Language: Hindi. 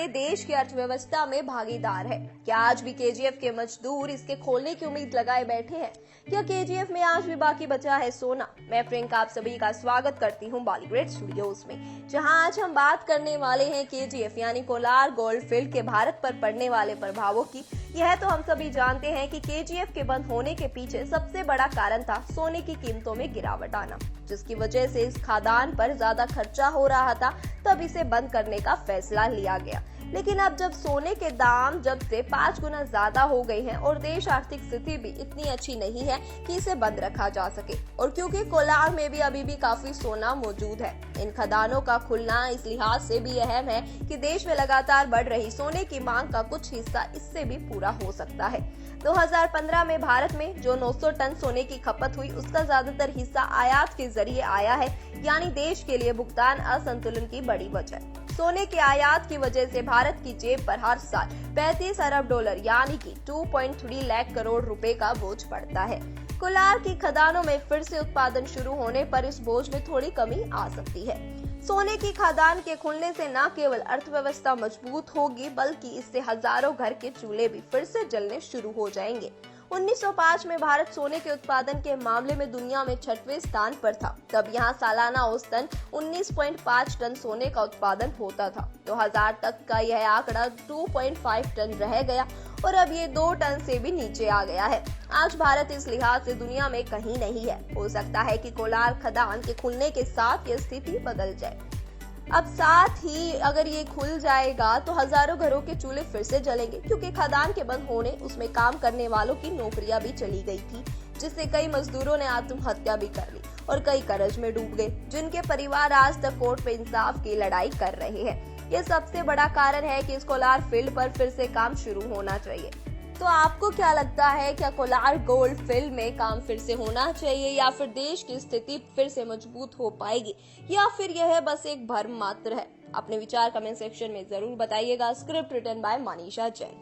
से देश की अर्थव्यवस्था में भागीदार है। क्या आज भी केजीएफ के मजदूर इसके खोलने की उम्मीद लगाए बैठे हैं? क्या केजीएफ में आज भी बाकी बचा है सोना? मैं प्रियंका आप सभी का स्वागत करती हूँ बॉलीवुड स्टूडियोज में, जहां आज हम बात करने वाले हैं केजीएफ यानी कोलार गोल्ड फील्ड के भारत पर पड़ने वाले प्रभावों की। यह तो हम सभी जानते हैं कि केजीएफ के बंद होने के पीछे सबसे बड़ा कारण था सोने की कीमतों में गिरावट आना, जिसकी वजह से इस खदान पर ज्यादा खर्चा हो रहा था। तब इसे बंद करने का फैसला लिया गया। लेकिन अब जब सोने के दाम जब से 5 गुना ज्यादा हो गए हैं और देश आर्थिक स्थिति भी इतनी अच्छी नहीं है कि इसे बंद रखा जा सके, और क्योंकि कोलार में भी अभी भी काफी सोना मौजूद है, इन खदानों का खुलना इस लिहाज से भी अहम है कि देश में लगातार बढ़ रही सोने की मांग का कुछ हिस्सा इससे भी पूरा हो सकता है। 2015 में भारत में जो 900 टन सोने की खपत हुई, उसका ज्यादातर हिस्सा आयात के जरिए आया है, यानी देश के लिए भुगतान असंतुलन की बड़ी वजह। सोने के आयात की वजह से भारत की जेब पर हर साल 35 अरब डॉलर यानी कि 2.3 लाख करोड़ रुपए का बोझ पड़ता है। कोलार की खदानों में फिर से उत्पादन शुरू होने पर इस बोझ में थोड़ी कमी आ सकती है। सोने की खदान के खुलने से न केवल अर्थव्यवस्था मजबूत होगी, बल्कि इससे हजारों घर के चूल्हे भी फिर से जलने शुरू हो जाएंगे। 1905 में भारत सोने के उत्पादन के मामले में दुनिया में 6वें स्थान पर था। तब यहाँ सालाना औसतन 19.5 टन सोने का उत्पादन होता था। 2000 तक का यह आंकड़ा 2.5 टन रह गया और अब ये 2 टन से भी नीचे आ गया है। आज भारत इस लिहाज से दुनिया में कहीं नहीं है। हो सकता है कि कोलार खदान के खुलने के साथ ये स्थिति बदल जाए। अब साथ ही अगर ये खुल जाएगा तो हजारों घरों के चूल्हे फिर से जलेंगे, क्योंकि खदान के बंद होने उसमें काम करने वालों की नौकरियां भी चली गई थी, जिससे कई मजदूरों ने आत्महत्या भी कर ली और कई कर्ज में डूब गए, जिनके परिवार आज तक कोर्ट में इंसाफ की लड़ाई कर रहे हैं। ये सबसे बड़ा कारण है कि इस कोलार फील्ड पर फिर से काम शुरू होना चाहिए। तो आपको क्या लगता है, क्या कोलार गोल्ड फील्ड में काम फिर से होना चाहिए, या फिर देश की स्थिति फिर से मजबूत हो पाएगी, या फिर यह बस एक भ्रम मात्र है? अपने विचार कमेंट सेक्शन में जरूर बताइएगा। Script written by Manisha Jain.